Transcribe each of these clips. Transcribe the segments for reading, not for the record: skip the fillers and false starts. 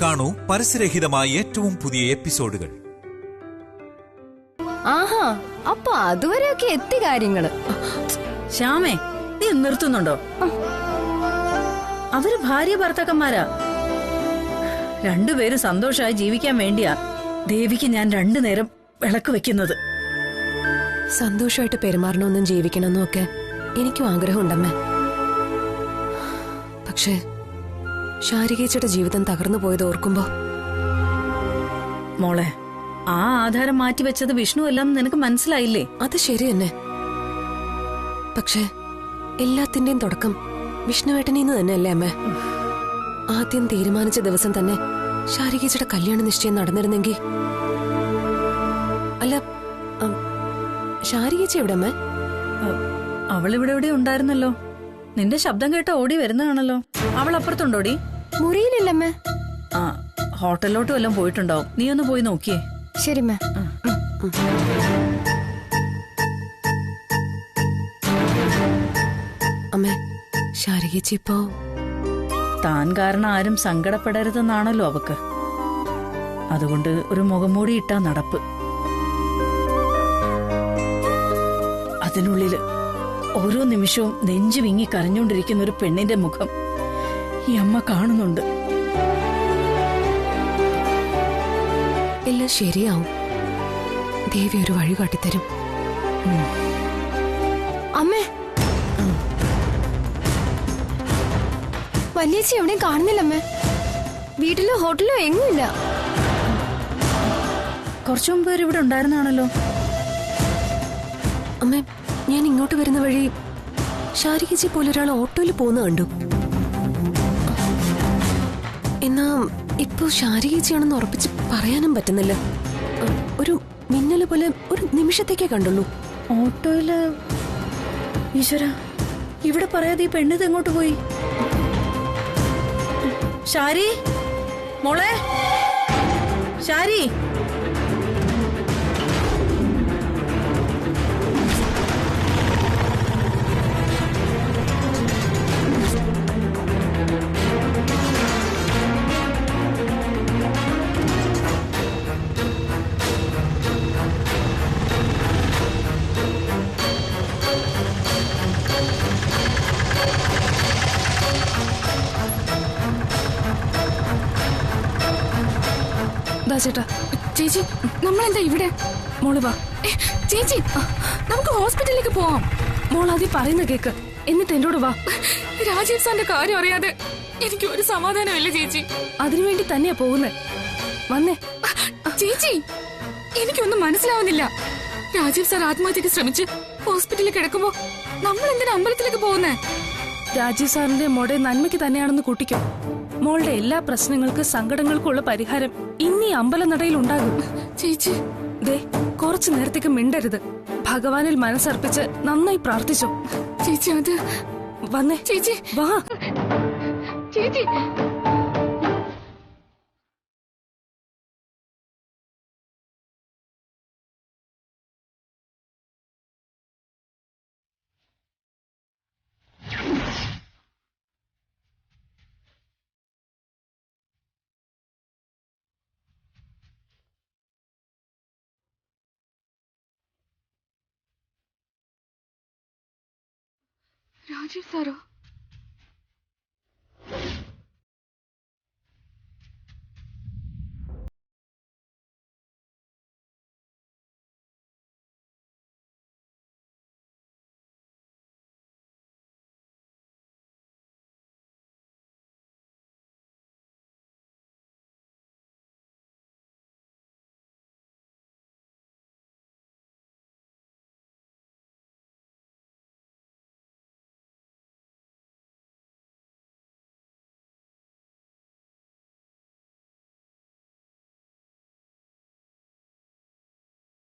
കാണൂ പരസ്യരഹിതമായ ഏറ്റവും പുതിയ എപ്പിസോഡുകൾ. ആഹാ, അപ്പൊ അതുവരെയൊക്കെ എത്തി കാര്യങ്ങള്. ശ്യാമേ, നീ നിർത്തുന്നുണ്ടോ? അവര് ഭാര്യ ഭർത്താക്കന്മാരാ. രണ്ടുപേരും സന്തോഷമായി ജീവിക്കാൻ വേണ്ടിയാ ദേവിക്ക് ഞാൻ 2 നേരം വിളക്ക് വെക്കുന്നത്. സന്തോഷമായിട്ട് പെരുമാറണമെന്നും ജീവിക്കണമെന്നും ഒക്കെ എനിക്കും ആഗ്രഹമുണ്ടമ്മേ. പക്ഷേ ശാരികേച്ചിയുടെ ജീവിതം തകർന്നു പോയത് ഓർക്കുമ്പോ. മോളെ, ആ ആധാരം മാറ്റിവെച്ചത് വിഷ്ണു അല്ലെന്ന് നിനക്ക് മനസ്സിലായില്ലേ? അത് ശരി തന്നെ. പക്ഷേ എല്ലാത്തിന്റെയും തുടക്കം വിഷ്ണുവേട്ടനിന്ന് തന്നെയല്ലേ അമ്മേ? ആദ്യം തീരുമാനിച്ച ദിവസം തന്നെ ശാരികേച്ചിയുടെ കല്യാണ നിശ്ചയം നടന്നിരുന്നെങ്കിൽ. അല്ല, ശാരികേച്ചി എവിടെ അമ്മേ? അവളിവിടെ എവിടെ ഉണ്ടായിരുന്നല്ലോ. നിന്റെ ശബ്ദം കേട്ട ഓടി വരുന്നതാണല്ലോ. അവൾ അപ്പുറത്തുണ്ടോടി? മുറിയിലില്ലമ്മേ. ആ, ഹോട്ടലിലോട്ട് വല്ലതും പോയിട്ടുണ്ടാവും. നീ ഒന്ന് പോയി നോക്കിയേ. ശരി മേ. അമ്മേ, ശാരികേച്ചി ഇപ്പോ താൻ കാരണം ആരും സങ്കടപ്പെടരുതെന്നാണല്ലോ അവക്ക്. അതുകൊണ്ട് ഒരു മുഖംമൂടി ഇട്ടാ നടപ്പ്. അതിനുള്ളില് ഓരോ നിമിഷവും നെഞ്ചു വിങ്ങി കരഞ്ഞുകൊണ്ടിരിക്കുന്ന ഒരു പെണ്ണിന്റെ മുഖം ഈ അമ്മ കാണുന്നുണ്ട്. എല്ലാം ശരിയാവും. ദേവി ഒരു വഴി കാട്ടിത്തരും. അമ്മേ, വല്യേച്ചി എവിടെയും കാണുന്നില്ല അമ്മേ. വീട്ടിലോ ഹോട്ടലിലോ എങ്ങുമില്ല. കുറച്ചു മുമ്പ് ഇവിടെ ഉണ്ടായിരുന്നാണല്ലോ. അമ്മേ, ഞാൻ ഇങ്ങോട്ട് വരുന്ന വഴി ശാരികേച്ചി പോലെ ഒരാൾ ഓട്ടോയിൽ പോകുന്ന കണ്ടു. എന്നാ ഇപ്പൊ ശാരികേച്ചിയാണെന്ന് ഉറപ്പിച്ച് പറയാനും പറ്റുന്നില്ല. ഒരു മിന്നല് പോലെ ഒരു നിമിഷത്തേക്കേ കണ്ടുള്ളൂ. ഓട്ടോയില്? ഈശ്വര, ഇവിടെ പറയാതെ ഈ പെണ്ണിത് എങ്ങോട്ട് പോയി? ശാരി, മോളെ ശാരി. ചേട്ടാ, ചേച്ചി, നമ്മളെന്താ ഇവിടെ? മോള് വാ. ചേച്ചി, നമുക്ക് ഹോസ്പിറ്റലിലേക്ക് പോവാം. മോൾ ആദ്യം പറയുന്ന കേക്ക്, എന്നിട്ട് എന്നോട് വാ. രാജീവ് സാറിന്റെ കാര്യം അറിയാതെ എനിക്ക് ഒരു സമാധാനമില്ല ചേച്ചി. അതിനുവേണ്ടി തന്നെയാ പോകുന്നത്. വന്നേ. ചേച്ചി, എനിക്കൊന്നും മനസ്സിലാവുന്നില്ല. രാജീവ് സാർ ആത്മഹത്യക്ക് ശ്രമിച്ച് ഹോസ്പിറ്റലിൽ കിടക്കുമ്പോ നമ്മൾ എന്തിനാ അമ്പലത്തിലേക്ക് പോകുന്നേ? രാജീവ് സാറിന്റെ മോടെ നന്മയ്ക്ക് തന്നെയാണെന്ന് കൂട്ടിക്കോ. മോളുടെ എല്ലാ പ്രശ്നങ്ങൾക്ക് സങ്കടങ്ങൾക്കുള്ള പരിഹാരം ഇന്നീ അമ്പലനടയിൽ ഉണ്ടാകും. ചേച്ചി, ദേ, കുറച്ചു നേരത്തേക്ക് മിണ്ടരുത്. ഭഗവാനിൽ മനസ്സർപ്പിച്ച് നന്നായി പ്രാർത്ഥിച്ചോ. ചേച്ചി, അത് വന്നേ. ചേച്ചി, വാ. ചേച്ചി, രാജീവ് സാറോ?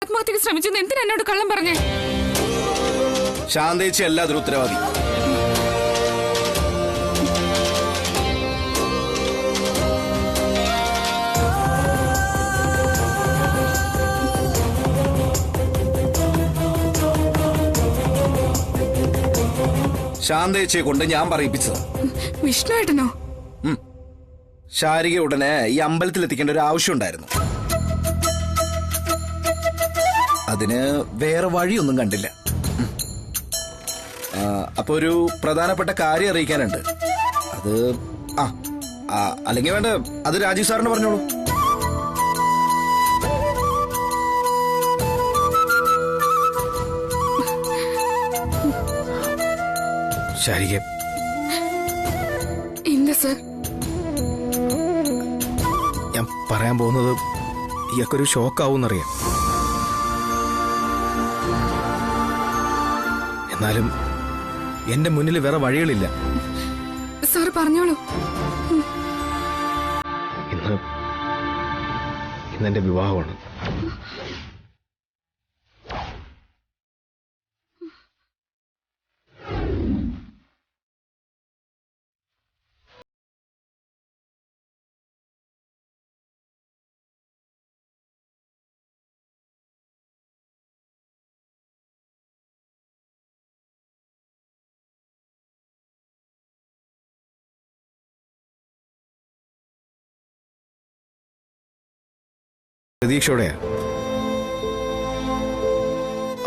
ആത്മഹത്യക്ക് ശ്രമിച്ചെന്ന് എന്തിനാ എന്നോട് കള്ളം പറഞ്ഞേ? ശാന്തേച്ചി അല്ല അതിന് ഉത്തരവാദി. ശാന്തേച്ചിയെ കൊണ്ട് ഞാൻ പറയിപ്പിച്ചതാ. വിഷ്ണുവേട്ടനോ? ശാരിക ഉടനെ ഈ അമ്പലത്തിൽ എത്തിക്കേണ്ട ഒരു ആവശ്യം ഉണ്ടായിരുന്നു. അതിന് വേറെ വഴിയൊന്നും കണ്ടില്ല. അപ്പൊ ഒരു പ്രധാനപ്പെട്ട കാര്യം അറിയിക്കാനുണ്ട്. അത് അല്ലെങ്കിൽ വേണ്ട, അത് രാജീവ് സാറിന് പറഞ്ഞോളൂ. ശാരിക, എന്താ സർ? ഞാൻ പറയാൻ പോകുന്നത് ഇയാൾക്കൊരു ഷോക്കാവൂന്നറിയാം. എന്നാലും എന്റെ മുന്നിൽ വേറെ വഴികളില്ല. സാർ പറഞ്ഞോളൂ. ഇന്നെന്റെ വിവാഹമാണ്. പ്രതീക്ഷയോടെയാ.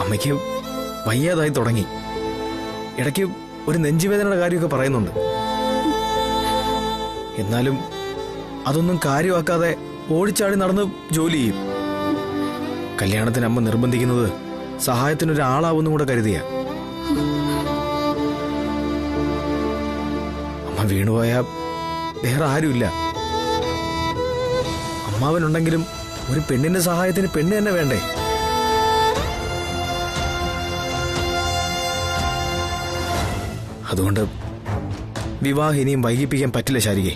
അമ്മയ്ക്ക് വയ്യാതായി തുടങ്ങി. ഇടയ്ക്ക് ഒരു നെഞ്ചുവേദനയുടെ കാര്യമൊക്കെ പറയുന്നുണ്ട്. എന്നാലും അതൊന്നും കാര്യമാക്കാതെ ഓടിച്ചാടി നടന്ന് ജോലി ചെയ്യും. കല്യാണത്തിന് അമ്മ നിർബന്ധിക്കുന്നത് സഹായത്തിനൊരാളാവുന്നും കൂടെ കരുതിയ. അമ്മ വീണുപോയ വേറെ ആരുമില്ല. അമ്മാവനുണ്ടെങ്കിലും ഒരു പെണ്ണിന്റെ സഹായത്തിന് പെണ്ണ് തന്നെ വേണ്ടേ? അതുകൊണ്ട് വിവാഹം ഇനിയും വൈകിപ്പിക്കാൻ പറ്റില്ല ശാരികെ.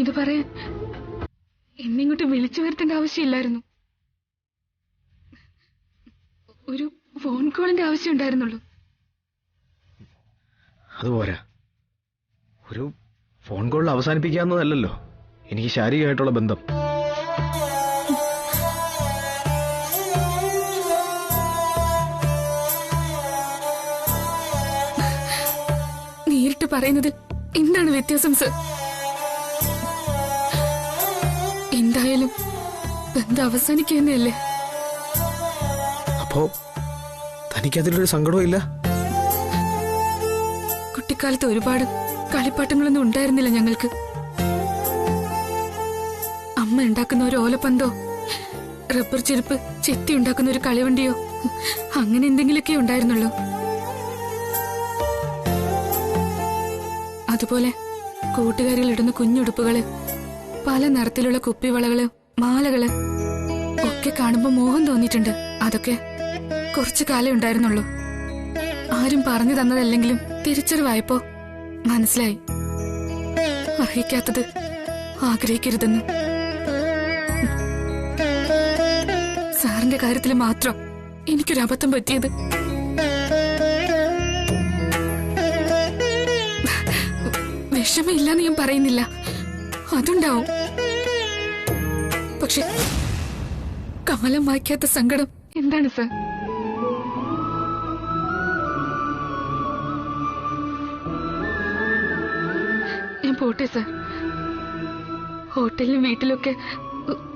ഇത് പറയാൻ എന്നിങ്ങോട്ട് വിളിച്ചു വരുത്തേണ്ട ആവശ്യമില്ലായിരുന്നു. ഒരു ഫോൺ കോളിന്റെ ആവശ്യം ഉണ്ടായിരുന്നുള്ളൂ. അതുപോരാ, ഒരു ഫോൺ കോളിൽ അവസാനിപ്പിക്കാവുന്നതല്ലോ എനിക്ക് ശാരീരികമായിട്ടുള്ള ബന്ധം. നേരിട്ട് പറയുന്നതിൽ എന്താണ് വ്യത്യാസം സർ? എന്തായാലും ബന്ധം അവസാനിക്കുന്നതല്ലേ. അപ്പോ തനിക്കതിലൊരു സങ്കടവും ഇല്ല? കുട്ടിക്കാലത്ത് ഒരുപാട് കളിപ്പാട്ടങ്ങളൊന്നും ഉണ്ടായിരുന്നില്ല ഞങ്ങൾക്ക്. അമ്മ ഉണ്ടാക്കുന്ന ഒരു ഓലപ്പന്തോ റബ്ബർ ചെരുപ്പ് ചെത്തി ഉണ്ടാക്കുന്ന ഒരു കളിവണ്ടിയോ അങ്ങനെ എന്തെങ്കിലുമൊക്കെ ഉണ്ടായിരുന്നുള്ളൂ. അതുപോലെ കൂട്ടുകാരികൾ ഇടുന്ന കുഞ്ഞുടുപ്പുകള്, പല നിറത്തിലുള്ള കുപ്പിവളകള്, മാലകള് ഒക്കെ കാണുമ്പോ മോഹം തോന്നിയിട്ടുണ്ട്. അതൊക്കെ കുറച്ചു കാലം ഉണ്ടായിരുന്നുള്ളൂ. ആരും പറഞ്ഞു തന്നതല്ലെങ്കിലും തിരിച്ചറിവായപ്പോ മനസ്സിലായി അർഹിക്കാത്തത് ആഗ്രഹിക്കരുതെന്ന്. സാറിന്റെ കാര്യത്തിൽ മാത്രം എനിക്കൊരു അബദ്ധം പറ്റിയത്. വിഷമമില്ലെന്ന് ഞാൻ പറയുന്നില്ല, അതുണ്ടാവും. പക്ഷെ കാലം വായിക്കാത്ത സങ്കടം എന്താണ് സർ? ഞാൻ പോട്ടെ സർ. ഹോട്ടലിലും വീട്ടിലൊക്കെ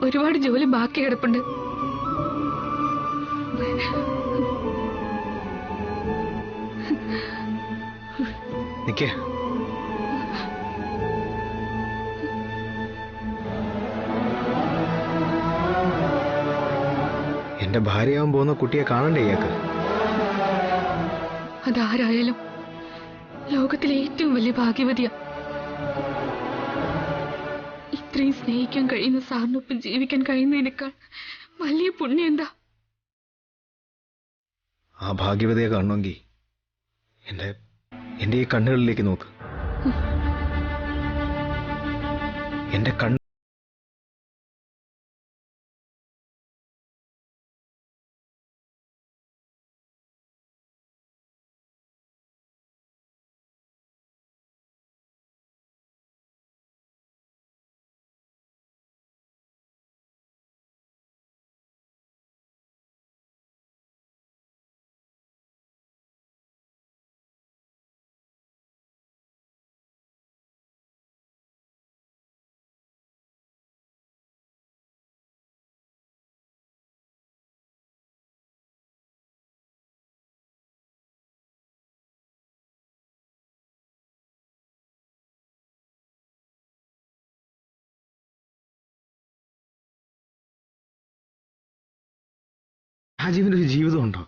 ഒരുപാട് ജോലി ബാക്കി കിടപ്പുണ്ട്. നിക്കേ, എന്റെ ഭാര്യയാവാൻ പോകുന്ന കുട്ടിയെ കാണണ്ടേ ഇയാൾക്ക്? അതാരായാലും ലോകത്തിലെ ഏറ്റവും വലിയ ഭാഗ്യവതിയാ. ഇത്രയും സ്നേഹിക്കാൻ കഴിയുന്ന സാറിനൊപ്പം ജീവിക്കാൻ കഴിയുന്നതിനേക്കാൾ വലിയ പുണ്യം എന്താ? ആ ഭാഗ്യവതിയെ കാണണമെങ്കിൽ എന്റെ ഈ കണ്ണുകളിലേക്ക് നോക്ക്. എന്റെ കണ്ണ് രാജീവിന് ഒരു ജീവിതമുണ്ടോ?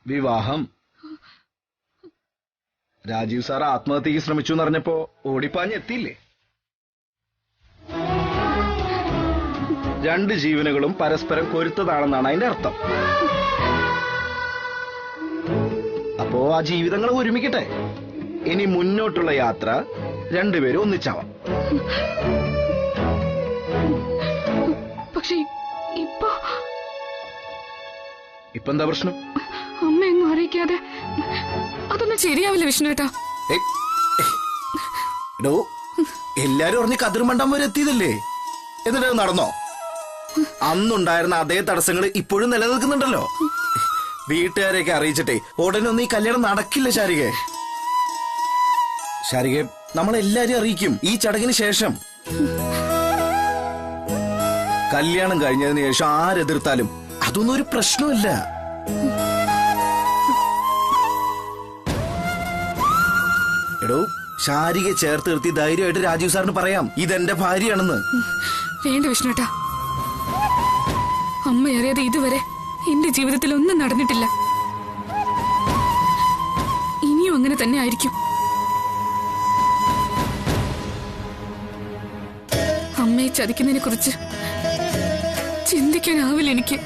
വിവാഹം. രാജീവ് സാർ ആത്മഹത്യക്ക് ശ്രമിച്ചു എന്നറിഞ്ഞപ്പോ ഓടിപ്പാഞ്ഞ് എത്തിയില്ലേ? രണ്ട് ജീവനുകളും പരസ്പരം കൊരുത്തതാണെന്നാണ് അതിന്റെ അർത്ഥം. അപ്പോ ആ ജീവിതങ്ങൾ ഒരുമിക്കട്ടെ. ഇനി മുന്നോട്ടുള്ള യാത്ര രണ്ടുപേരും ഒന്നിച്ചാവാം. പക്ഷേ ഇപ്പൊ എന്താ പ്രശ്നം? അമ്മയൊന്നും അറിയിക്കാതെ അതൊന്നും ശരിയാവില്ല വിഷ്ണുവേട്ടാ. എല്ലാരും അറിഞ്ഞ് കതിർമണ്ടം വരെ എത്തിയതല്ലേ? എന്നിട്ട് നടന്നോ? അന്നുണ്ടായിരുന്ന അതേ തടസ്സങ്ങൾ ഇപ്പോഴും നിലനിൽക്കുന്നുണ്ടല്ലോ. വീട്ടുകാരെയൊക്കെ അറിയിച്ചിട്ടേ ഉടനെ ഒന്നും ഈ കല്യാണം നടക്കില്ല ശാരികെ. ശാരികെ, നമ്മളെല്ലാരും അറിയിക്കും ഈ ചടങ്ങിന് ശേഷം. കല്യാണം കഴിഞ്ഞതിന് ശേഷം ആരെതിർത്താലും അതൊന്നും ഒരു പ്രശ്നമല്ല. എടോ, ശാരികയെ ചേർത്ത് നിർത്തി ധൈര്യമായിട്ട് രാജീവ് സാറിന് പറയാം ഇതെന്റെ ഭാര്യയാണെന്ന്. വേണ്ട വിഷ്ണുട്ടാ, അമ്മ അറിയാതെ ഇതുവരെ എന്റെ ജീവിതത്തിൽ ഒന്നും നടന്നിട്ടില്ല. ഇനിയും അങ്ങനെ തന്നെ ആയിരിക്കും. അമ്മയെ ചതിക്കുന്നതിനെ കുറിച്ച് ചിന്തിക്കാനാവില്ല എനിക്ക്.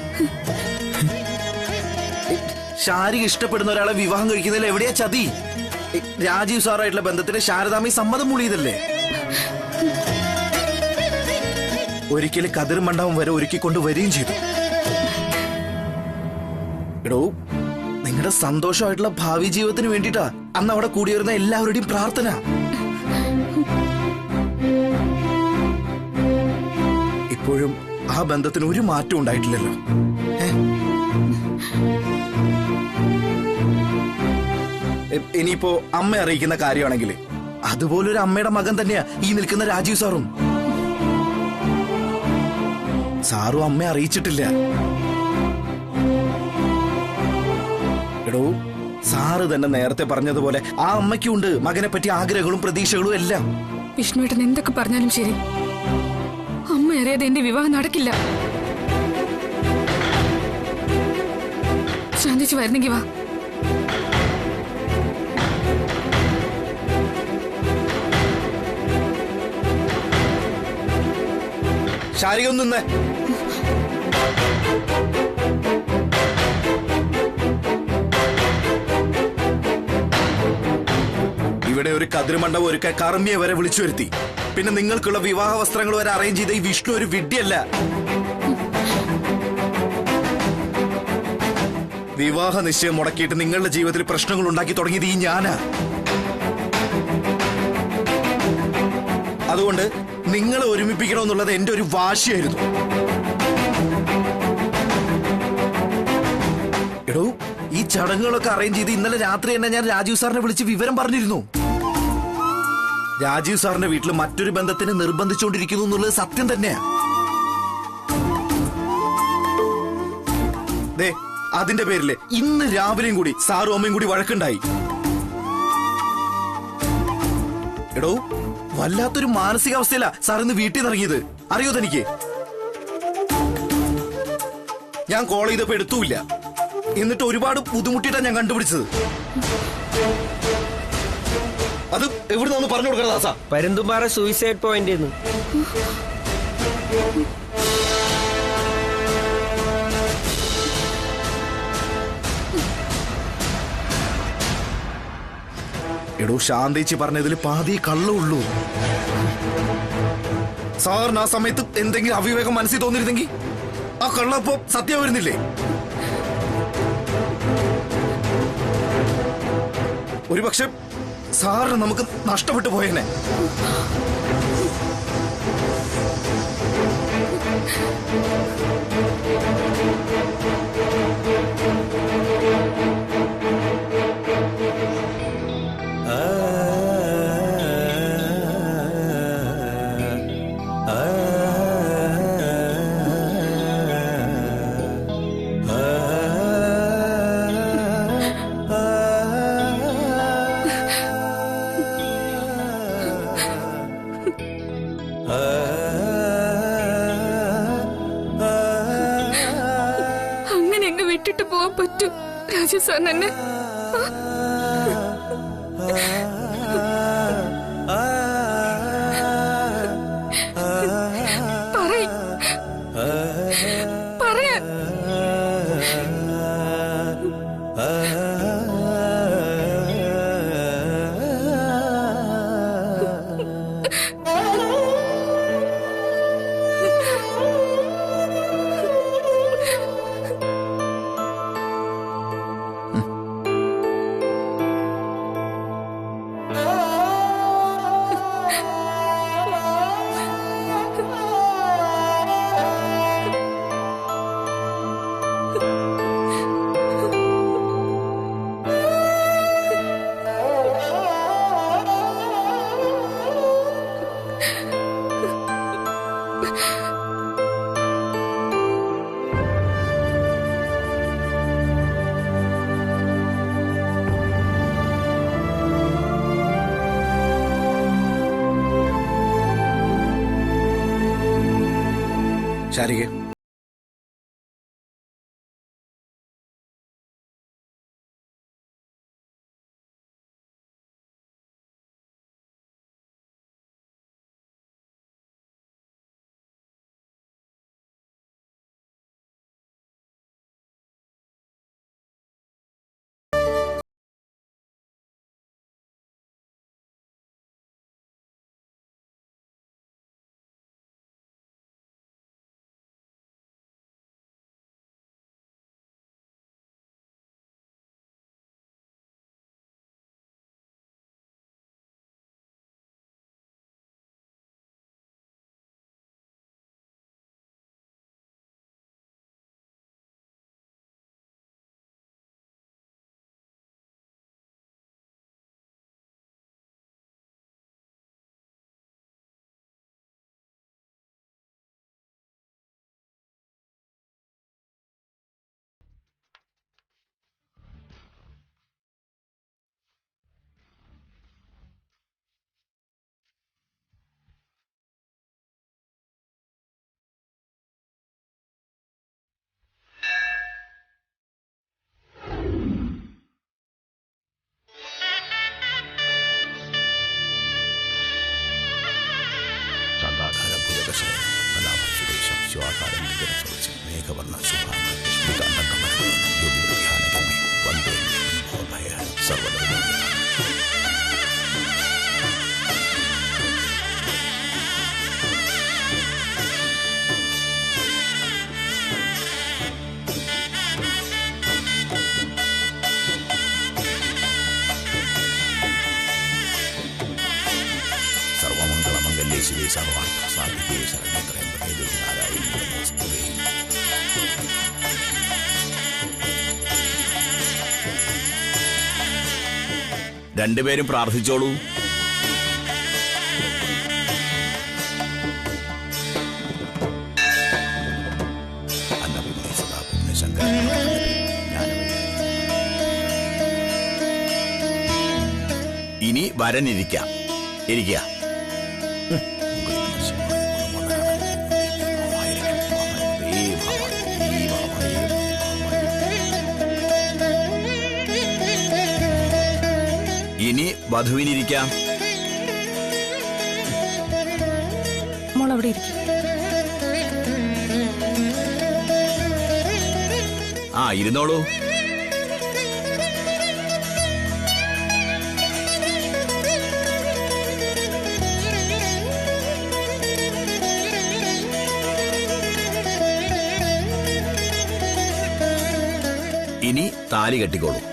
ശാരിക ഇഷ്ടപ്പെടുന്ന ഒരാളെ വിവാഹം കഴിക്കുന്നതിൽ എവിടെയാ ചതി? രാജീവ് സാറായിട്ടുള്ള ബന്ധത്തിന് ശാരദാമ്മ സമ്മതം മൂളിയതല്ലേ? ഒരിക്കലും കതിർ മണ്ഡപം വരെ ഒരുക്കിക്കൊണ്ട് വരികയും ചെയ്തു. എടോ, നിങ്ങളുടെ സന്തോഷമായിട്ടുള്ള ഭാവി ജീവിതത്തിന് വേണ്ടിട്ടാ അന്ന് അവിടെ കൂടി വരുന്ന എല്ലാവരുടെയും പ്രാർത്ഥന. ഇപ്പോഴും ആ ബന്ധത്തിന് ഒരു മാറ്റം ഉണ്ടായിട്ടില്ലല്ലോ. ഇനിയിപ്പോ അമ്മ അറിയിക്കുന്ന കാര്യമാണെങ്കിൽ അതുപോലൊരു അമ്മയുടെ മകൻ തന്നെയാ ഈ നിൽക്കുന്ന രാജീവ് സാറും. സാറും അമ്മയെ അറിയിച്ചിട്ടില്ല. എടോ, സാറ് തന്നെ നേരത്തെ പറഞ്ഞതുപോലെ ആ അമ്മയ്ക്കുണ്ട് മകനെ പറ്റി ആഗ്രഹങ്ങളും പ്രതീക്ഷകളും എല്ലാം. വിഷ്ണുവേട്ടൻ എന്തൊക്കെ പറഞ്ഞാലും ശരി, അമ്മ അറിയാതെ എന്റെ വിവാഹം നടക്കില്ല. ശാന്തിച്ച് വരുന്നെങ്കി വാ. ശാരിക ഒന്ന് നിന്നേ. ഇവിടെ ഒരു കതിർമണ്ഡപം ഒരുക്കാൻ കർമ്മിയെ വരെ വിളിച്ചു വരുത്തി. പിന്നെ നിങ്ങൾക്കുള്ള വിവാഹ വസ്ത്രങ്ങൾ വരെ അറേഞ്ച് ചെയ്ത ഈ വിഷ്ണു ഒരു വിഡ്ഢിയല്ല. വിവാഹ നിശ്ചയം മുടക്കിയിട്ട് നിങ്ങളുടെ ജീവിതത്തിൽ പ്രശ്നങ്ങൾ ഉണ്ടാക്കി തുടങ്ങിയത് ഈ ഞാനാ. അതുകൊണ്ട് നിങ്ങളെ ഒരുമിപ്പിക്കണമെന്നുള്ളത് എന്റെ ഒരു വാശിയായിരുന്നു. എടോ, ഈ ചടങ്ങുകളൊക്കെ അറേഞ്ച് ചെയ്ത് ഇന്നലെ രാത്രി തന്നെ ഞാൻ രാജീവ് സാറിനെ വിളിച്ച് വിവരം പറഞ്ഞിരുന്നു. രാജീവ് സാറിന്റെ വീട്ടിൽ മറ്റൊരു ബന്ധത്തിന് നിർബന്ധിച്ചുകൊണ്ടിരിക്കുന്നു എന്നുള്ളത് സത്യം തന്നെയാ. ദേ, അതിന്റെ പേരില് ഇന്ന് രാവിലെയും കൂടി സാറും അമ്മയും കൂടി വഴക്കുണ്ടായി. എടോ, വല്ലാത്തൊരു മാനസികാവസ്ഥയിലാ സാർ ഇന്ന് വീട്ടിൽ നിന്ന് ഇറങ്ങിയത്. അറിയോ തനിക്ക്? ഞാൻ കോൾ ചെയ്തപ്പോ എടുത്തൂല്ല. എന്നിട്ട് ഒരുപാട് ബുദ്ധിമുട്ടിയിട്ടാണ് ഞാൻ കണ്ടുപിടിച്ചത്. അത് എവിടുന്ന് പറഞ്ഞു കൊടുക്കണം ദാസ? Parunthumpara suicide point. എടോ, ശാന്തേച്ചി പറഞ്ഞതിൽ പാതി കള്ളുള്ളൂ. സാറിന് ആ സമയത്ത് എന്തെങ്കിലും അവിവേകം മനസ്സിൽ തോന്നിയിരുന്നെങ്കിൽ ആ കള്ളപ്പോ സത്യം വരുന്നില്ലേ? ഒരുപക്ഷെ സാറിന് നമുക്ക് നഷ്ടപ്പെട്ടു പോയേനെ. വിട്ടിട്ട് പോവാൻ പറ്റൂ രാജീവ് സാറിന് എന്നെ? പറയാൻ ശാരികെ, രണ്ടുപേരും പ്രാർത്ഥിച്ചോളൂ. ഇനി വരനിരിക്കാം. ഇരിക്കുക. ഇനി വധുവിനിരിക്കാം. മോൾ അവിടെ ഇരിക്കും. ആ, ഇരുന്നോളൂ. ഇനി താലി കെട്ടിക്കോളൂ.